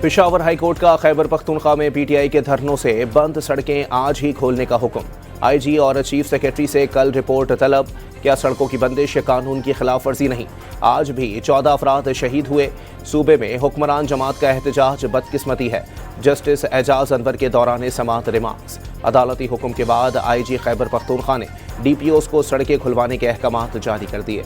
Peshawar high court का खैबर पख्तूनख्वा में PTI के धरनों से बंद सड़कें आज ही खोलने का हुक्म। आईजी और चीफ सेक्रेटरी से कल रिपोर्ट तलब। क्या सड़कों की बंदिश कानून की खिलाफ वर्जी नहीं? आज भी 14 अफराद शहीद हुए। सूबे में हुक्मरान जमात का एहतजाज बदकिस्मती है। जस्टिस एजाज अनवर के दौरान समाअत रिमार्क्स। अदालती हुक्म के बाद आईजी खैबर पख्तूनख्वा ने डीपीओस को सड़कें खुलवाने के अहकामात जारी कर दिए।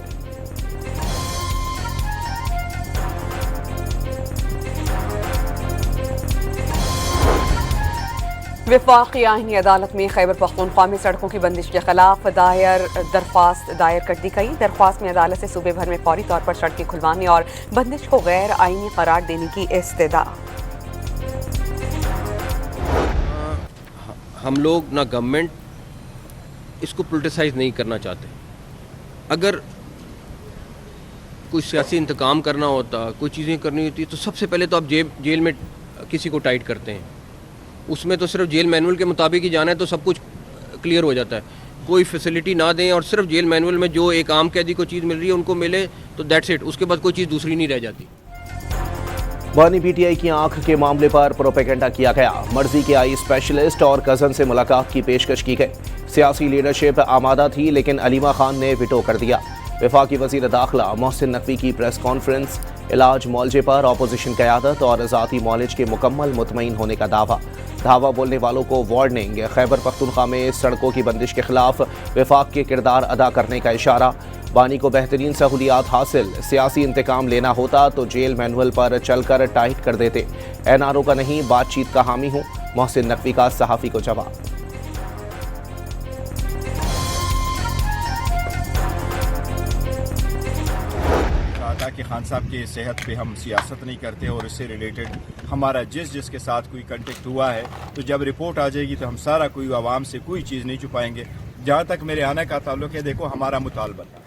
वफाकी आईनी अदालत में खैबर पख्तूनख्वा में सड़कों की बंदिश के खिलाफ दरख्वास्त दायर कर दी गई। दरख्वास्त में अदालत से सूबे भर में फौरी तौर पर सड़कें खुलवाने और बंदिश को गैर आईनी करार देने की इस्तदा। हम लोग ना गवर्नमेंट इसको पोलिटिसाइज नहीं करना चाहते। अगर कोई सियासी इंतकाम करना होता, कोई चीज़ें करनी होती तो सबसे पहले तो आप जेल में किसी को टाइट करते हैं। उसमें तो सिर्फ जेल मैनुअल के मुताबिक ही जाना है तो सब कुछ क्लियर हो जाता है। कोई फैसिलिटी ना दें और सिर्फ जेल मैनुअल में जो एक आम कैदी को चीज़ मिल रही है उनको मिले तो दैट्स इट। उसके बाद कोई चीज़ दूसरी नहीं रह जाती। बानी पीटीआई की आंख के मामले पर प्रोपेगेंडा किया गया। मर्जी के आई स्पेशलिस्ट और कजन से मुलाकात की पेशकश की गई। सियासी लीडरशिप आमादा थी लेकिन अलीमा खान ने विटो कर दिया। वफाकी वजीर दाखिला मोहसिन नकवी की प्रेस कॉन्फ्रेंस। इलाज मौलजे पर अपोजिशन क़यादत और ज़ाती मौलिज के मुकम्मल मुतमईन होने का धावा बोलने वालों को वार्निंग। खैबर पख्तूनख्वा में सड़कों की बंदिश के खिलाफ वफाक के किरदार अदा करने का इशारा। बानी को बेहतरीन सहूलियात हासिल। सियासी इंतकाम लेना होता तो जेल मैनुअल पर चलकर टाइट कर देते। एनआरओ का नहीं, बातचीत का हामी हूँ। मोहसिन नकवी का सहाफ़ी को जवाब। कि खान साहब की सेहत पे हम सियासत नहीं करते और इससे रिलेटेड हमारा जिसके साथ कोई कंटेक्ट हुआ है तो जब रिपोर्ट आ जाएगी तो हम सारा कोई आवाम से कोई चीज़ नहीं छुपाएंगे। जहाँ तक मेरे आने का ताल्लुक है, देखो हमारा मुतालबा था।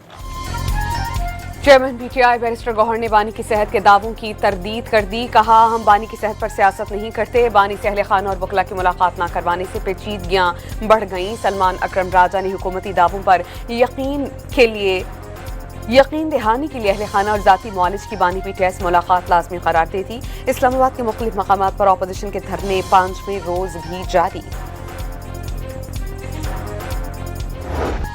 चेयरमैन पीटीआई बैरिस्टर गौहर ने बानी की सेहत के दावों की तरदीद कर दी। कहा, हम बानी की सेहत पर सियासत नहीं करते। बानी से अहले खान और वकला की मुलाकात न करवाने से पेचीदगियां बढ़ गईं। सलमान अकरम राजा ने हुकूमती दावों पर यकीन दहानी के लिए अहले खाना और जाती मौलिज की बानी पीटीआई से मुलाकात लाजमी करार दी थी। इस्लामाबाद के मुख्तलिफ मकामात पर अपोजिशन के धरने 5वें रोज भी जारी।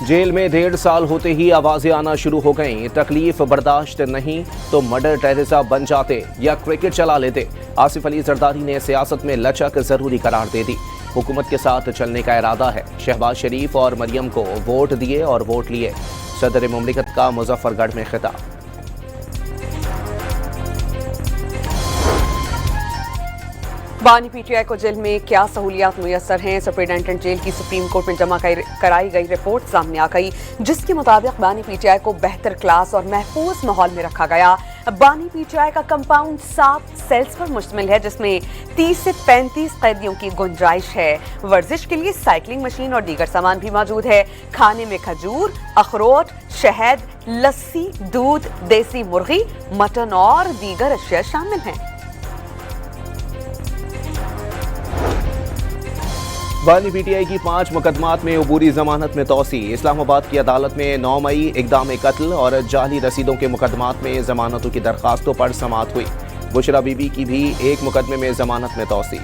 जेल में 1.5 साल होते ही आवाजें आना शुरू हो गईं। तकलीफ बर्दाश्त नहीं तो मर्डर टेरेसा बन जाते या क्रिकेट चला लेते। आसिफ अली जरदारी ने सियासत में लचक जरूरी करार दे दी। हुकूमत के साथ चलने का इरादा है। शहबाज शरीफ और मरियम को वोट दिए और वोट लिए। सदर मुमलिकत का मुजफ्फरगढ़ में खिताब। बानी पीटीआई को जेल में क्या सहूलियात मुयसर हैं? सुप्रीडेंटेंट जेल की सुप्रीम कोर्ट में जमा कराई गई रिपोर्ट सामने आ गई, जिसके मुताबिक बानी पीटीआई को बेहतर क्लास और महफूज माहौल में रखा गया। बानी पीटीआई का कंपाउंड 7 सेल्स पर मुश्तमिल है, जिसमें 30 से 35 कैदियों की गुंजाइश है। वर्जिश के लिए साइकिलिंग मशीन और दीगर सामान भी मौजूद है। खाने में खजूर, अखरोट, शहद, लस्सी, दूध, देसी मुर्गी, मटन और दीगर अशिया शामिल हैं। बानी पीटीआई की 5 मुकदमात में अबूरी जमानत में तोसी। इस्लामाबाद की अदालत में 9 मई इक़दाम कत्ल और जाली रसीदों के मुकदमात में जमानतों की दरखास्तों पर समाअत हुई। बुशरा बीबी की भी एक मुकदमे में जमानत में तोसी।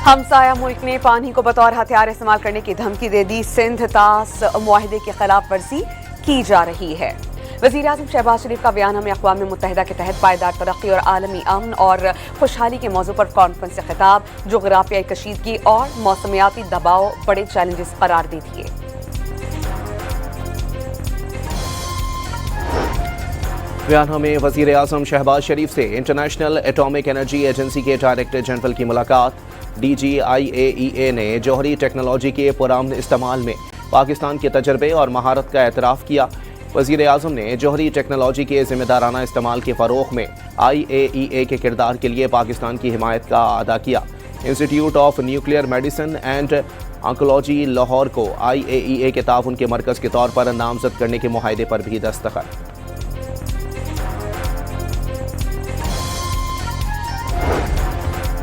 हमसाया मुल्क ने पानी को बतौर हथियार इस्तेमाल करने की धमकी दे दी। सिंध तास मुआहिदे की खिलाफ वर्जी की जा रही है। वज़ीर आज़म शहबाज शरीफ का बयान हमें अक़वाम मुत्तहिदा के तहत पायदार तरक्की और आलमी अमन और खुशहाली के मौजू पर कॉन्फ्रेंस से खिताब। जोग्राफियाई कशीदगी और मौसमियाती दबाव बड़े चैलेंजेस करार दे दिए। बयान में वज़ीर आज़म शहबाज शरीफ से इंटरनेशनल एटॉमिक एनर्जी एजेंसी के डायरेक्टर जनरल की मुलाकात। DGIAEA ने जौहरी टेक्नोलॉजी के पुरान इस्तेमाल में पाकिस्तान के तजर्बे और महारत का एतराफ़ किया। वज़ीर आज़म ने जौहरी टेक्नोलॉजी के ज़िम्मेदाराना इस्तेमाल के फ़रोग़ में IAEA के किरदार के लिए पाकिस्तान की हिमायत का अदा किया। Institute of nuclear medicine and oncology Lahore को IAEA के ताउन के मरकज़ के तौर पर नामज़द करने के मुआहदे पर भी दस्तखत।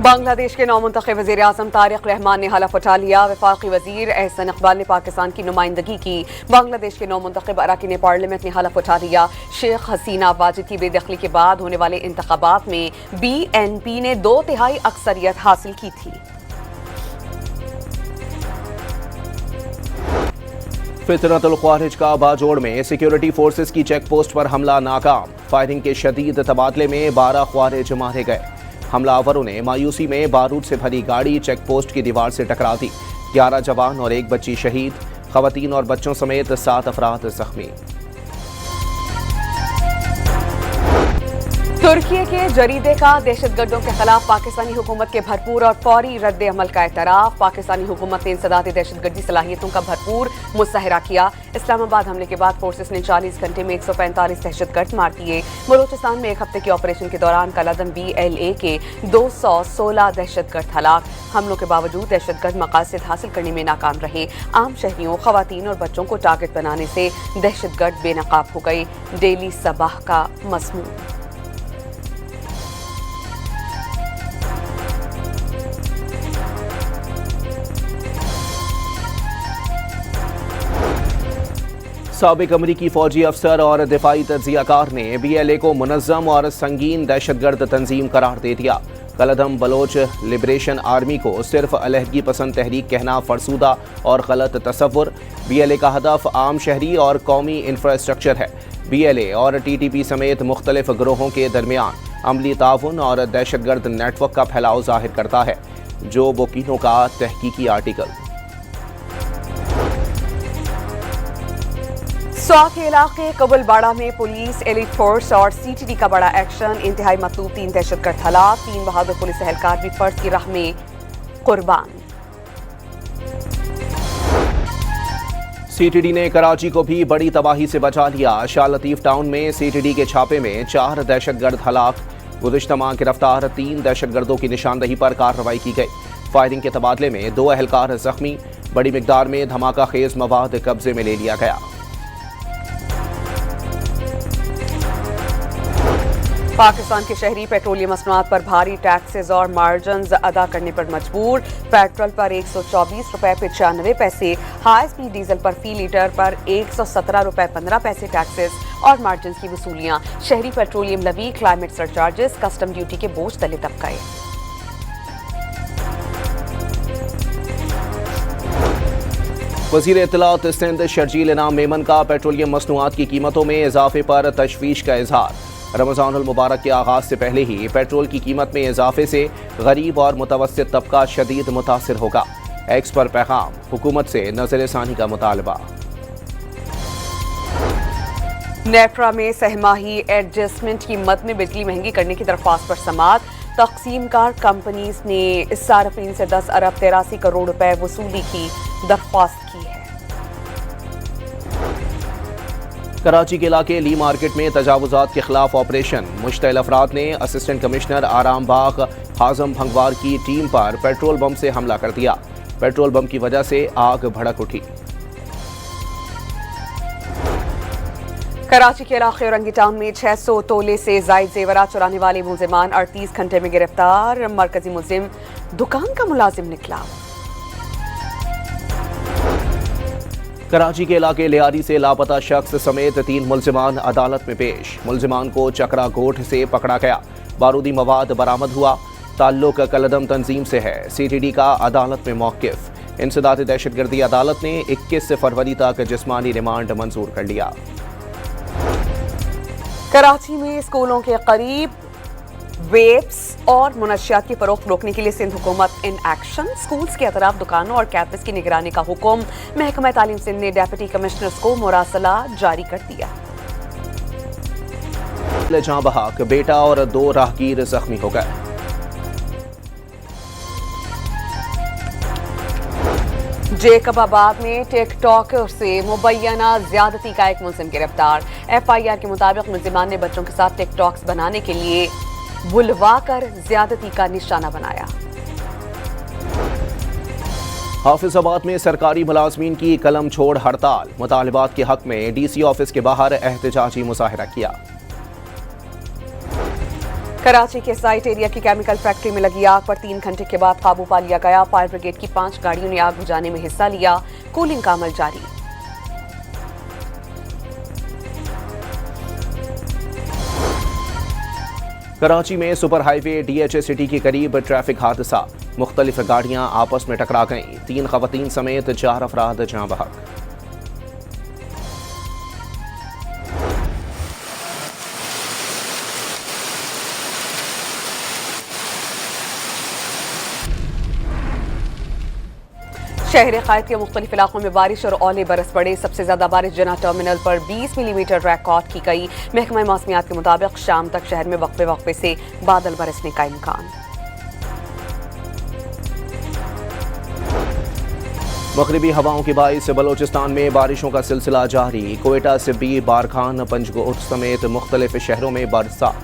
बांग्लादेश के नौमुंतखब वज़ीर-ए-आज़म तारिक रहमान ने हलफ उठा लिया। वफाकी वज़ीर एहसन इकबाल ने पाकिस्तान की नुमाइंदगी की। बांग्लादेश के नौमुंतखब अरकान पार्लियामेंट ने हलफ उठा लिया। शेख हसीना वाजिद की बेदखली के बाद होने वाले इंतखाबात में BNP ने 2/3 अक्सरियत हासिल की थी। फितरतुल ख्वारिज का बाजोड़ में सिक्योरिटी फोर्सेस की चेक पोस्ट पर हमला नाकाम। फायरिंग के शदीद तबादले में 12 ख्वारिज मारे गए। हमलावरों ने मायूसी में बारूद से भरी गाड़ी चेक पोस्ट की दीवार से टकरा दी। 11 जवान और 1 बच्ची शहीद, खवातीन और बच्चों समेत 7 अफराद जख्मी। तुर्की के जरीदे का दहशतगर्दों के खिलाफ पाकिस्तानी हुकूमत के भरपूर और फौरी रद्द अमल का एतराफ। पाकिस्तानी हुकूमत ने इंसदादी दहशतगर्दी सलाहियतों का भरपूर मुजाहिरा किया। इस्लामाबाद हमले के बाद फोर्सेस ने 40 घंटे में 145 दहशतगर्द मार दिए। बलोचिस्तान में 1 हफ्ते के ऑपरेशन के दौरान कलअदम BLA के 216 दहशतगर्द हलाक। हमलों के बावजूद दहशतगर्द मकासद हासिल करने में नाकाम रहे। आम शहरियों, खवातीन और बच्चों को टारगेट बनाने से दहशतगर्द बेनकाब हो गए। डेली सबाह का मज़मून। साबिक अमरीकी फौजी अफसर और दिफाई तज्जियाकार ने BLA को मुनज़्ज़म और संगीन दहशतगर्द तंजीम करार दे दिया। कलअदम बलोच लिबरेशन आर्मी को सिर्फ अलहदगी पसंद तहरीक कहना फरसूदा और गलत तसव्वुर। BLA का हदफ आम शहरी और कौमी इंफ्रास्ट्रक्चर है। BLA और TTP समेत मुख्तलिफ गिरोहों के दरमियान अमली ताउन और दहशतगर्द नेटवर्क का फैलाव जाहिर करता है। जो बोकीनो का तहकीकी आर्टिकल। स्वात के इलाके कबुलबाड़ा में पुलिस, एलिट फोर्स और CTD का बड़ा एक्शन। इंतहाई मतलूब 3 दहशतगर्द हलाक, 3 बहादुर पुलिस एहलकार भी फर्ज की राह में कुर्बान। CTD ने कराची को भी बड़ी तबाही से बचा लिया। शाह लतीफ टाउन में CTD के छापे में 4 दहशतगर्द हलाक। गुज़िश्ता माह गिरफ्तार 3 दहशतगर्दों की निशानदही पर कार्रवाई की गई। फायरिंग के तबादले में 2 एहलकार जख्मी। बड़ी मिकदार में धमाका खेज मवाद कब्जे में ले लिया गया। पाकिस्तान के शहरी पेट्रोलियम मसनूआत पर भारी टैक्सेस और मार्जिन्स अदा करने पर मजबूर। पेट्रोल पर 124 रुपए 95 पैसे, हाई स्पीड डीजल पर फी लीटर पर 117 रुपए 15 पैसे टैक्सेस और मार्जिन्स की वसूलियां। शहरी पेट्रोलियम लवी, क्लाइमेट सरचार्जेस, कस्टम ड्यूटी के बोझ तले दब गए। वज़ीर इत्तलात सिंध शर्जील इनाम मेमन का पेट्रोलियम मसनूआत की कीमतों में इजाफे पर तशवीश का इजहार। रमज़ानुल मुबारक के आगाज से पहले ही पेट्रोल की कीमत में इजाफे से गरीब और मुतवस्सित तबका शदीद मुतासिर होगा। एक्स पर पैगाम, हुकूमत से नज़र-ए-सानी का मुतालबा। नेफ्रा में सहमाही एडजस्टमेंट कीमत में बिजली महंगी करने की दरख्वास्त पर समाअत। तकसीमकार कंपनीज ने सार्फिन से 10 अरब 83 करोड़ रुपए वसूली की दरख्वास्त की है। कराची के इलाके ली मार्केट में तजावुजात के खिलाफ ऑपरेशन। मुश्तइल अफराद ने असिस्टेंट कमिश्नर आराम बाग हाजम भंगवार की टीम पर पेट्रोल बम से हमला कर दिया। पेट्रोल बम की वजह से आग भड़क उठी। कराची के इलाके औरंगी टाउन में 600 तोले से जायद जेवरात चुराने वाले मुलजिमान 38 घंटे में गिरफ्तार। मरकजी मुलजिम दुकान का मुलाजिम निकला। कराची के इलाके लियारी से लापता शख्स समेत 3 मुलजिमान अदालत में पेश। मुलजिमान को चकरा गोठ से पकड़ा गया। बारूदी मवाद बरामद हुआ। ताल्लुक कलअदम तंजीम से है। CTD का अदालत में मौक़िफ़। इंसदादी दहशतगर्दी अदालत ने 21 फरवरी तक जिस्मानी रिमांड मंजूर कर लिया। कराची में स्कूलों के करीब वेप्स और मुनशियात की फरोख्त रोकने के लिए सिंध हुकूमत इन एक्शन। स्कूल्स के अतराफ दुकानों और कैंपस की निगरानी का हुक्म। महकमा तालीम सिंध ने डेप्यूटी कमिश्नर्स को मुरासला जारी कर दिया। जहां बहाक बेटा और 2 राहगीर जख्मी हो गए। जेकबाबाद में टिकटॉक से मुबैना ज्यादती का एक मुलजिम गिरफ्तार। FIR के मुताबिक मुलजिमान ने बच्चों के साथ टिकटॉक्स बनाने के लिए बुलवाकर ज्यादती का निशाना बनाया। हाफिजाबाद में सरकारी मुलाजमीन की कलम छोड़ हड़ताल। मुतालिबात के हक में DC ऑफिस के बाहर एहतजाजी मुजाहिरा किया। कराची के साइट एरिया की केमिकल फैक्ट्री में लगी आग पर 3 घंटे के बाद काबू पा लिया गया। फायर ब्रिगेड की 5 गाड़ियों ने आग बुझाने में हिस्सा लिया। कूलिंग का अमल जारी। कराची में सुपर हाईवे DHA सिटी के करीब ट्रैफिक हादसा, मुख्तलिफ गाड़ियां आपस में टकरा गईं। 3 खवातीन समेत 4 अफराद जाँ बहक। शहर कायद के मुख्तलिफ इलाकों में बारिश और ओले बरस पड़े। सबसे ज्यादा बारिश जना टर्मिनल पर 20 मिलीमीटर रिकॉर्ड की गई। महकमा मौसमियात के मुताबिक शाम तक शहर में वक्फे वक्फे से बादल बरसने का इम्कान। मगरिबी हवाओं के बाइस बलोचिस्तान में बारिशों का सिलसिला जारी। कोयटा, सिब्बी, बारखान, पंजगोट समेत मुख्तलिफ शहरों में बरसात।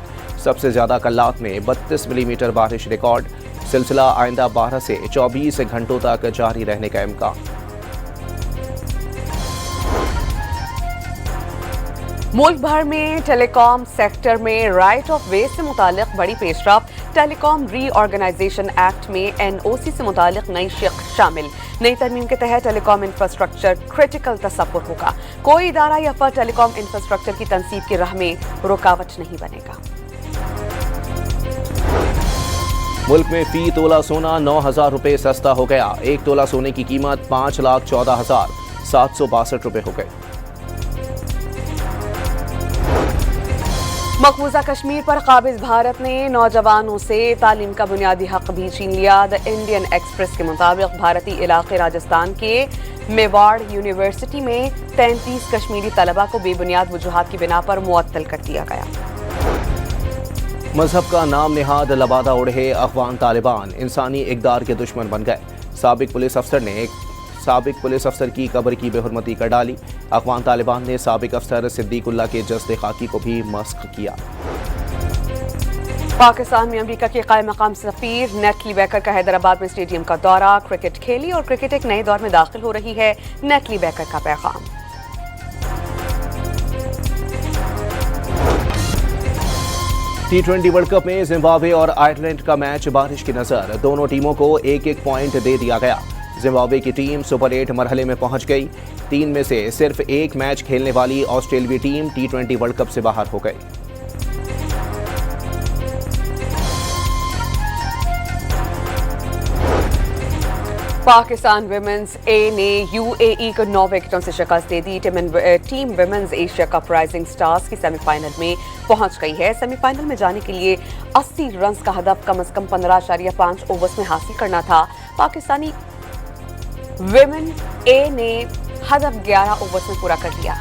सबसे ज्यादा कल्लात में 32 मिलीमीटर बारिश रिकॉर्ड। सिलसिला आइंदा 12 से 24 घंटों तक जारी रहने का इम्कान। मुल्क भर में टेलीकॉम सेक्टर में राइट ऑफ वे से मुतालिक बड़ी पेशरफ्त। टेलीकॉम रीऑर्गेनाइजेशन एक्ट में NOC से मुतालिक नई शिक शामिल। नई तरमीम के तहत टेलीकॉम इंफ्रास्ट्रक्चर क्रिटिकल तसव्वुर होगा। कोई इदारा या फर्द टेलीकॉम इंफ्रास्ट्रक्चर की तनसीब की राह में रुकावट नहीं बनेगा। मुल्क में फी तोला सोना 9,000 रुपये सस्ता हो गया। 1 तोला सोने की कीमत 5,14,762 रुपये हो गई। मकबूजा कश्मीर पर काबिज भारत ने नौजवानों से तालीम का बुनियादी हक भी छीन लिया। द इंडियन एक्सप्रेस के मुताबिक भारतीय इलाके राजस्थान के मेवाड़ यूनिवर्सिटी में 33 कश्मीरी तलबा को बेबुनियाद वजूहात की बिना पर मुअत्तल कर दिया गया। मजहब का नाम निहाद लबादा उड़े अफगान तालिबान इंसानी इकदार के दुश्मन बन गए। साबिक पुलिस अफसर की कब्र की बेहुरमती कर डाली। अफगान तालिबान ने साबिक अफसर सिद्दीकुल्लाह के जस्द खाकी को भी मस्ख किया। पाकिस्तान में अमेरिका के कायम मकाम सफीर नेटली बेकर का हैदराबाद में स्टेडियम का दौरा। क्रिकेट खेली और क्रिकेट एक नए दौर में दाखिल हो रही है। नेटली बेकर का पैगाम। T20 वर्ल्ड कप में जिम्बाब्वे और आयरलैंड का मैच बारिश की नजर। दोनों टीमों को 1-1 पॉइंट दे दिया गया। जिम्बाब्वे की टीम सुपर 8 मरहले में पहुंच गई। 3 में से सिर्फ 1 मैच खेलने वाली ऑस्ट्रेलियाई टीम T20 वर्ल्ड कप से बाहर हो गई। पाकिस्तान विमेंस ए ने UAE को 9 विकेटों से शिकस्त दे दी। Team women's Asia cup rising stars की सेमीफाइनल में पहुंच गई है। सेमीफाइनल में जाने के लिए 80 रन का हदफ कम से कम 15.5 ओवर्स में हासिल करना था। पाकिस्तानी विमेन ए ने हदफ 11 ओवर्स में पूरा कर लिया।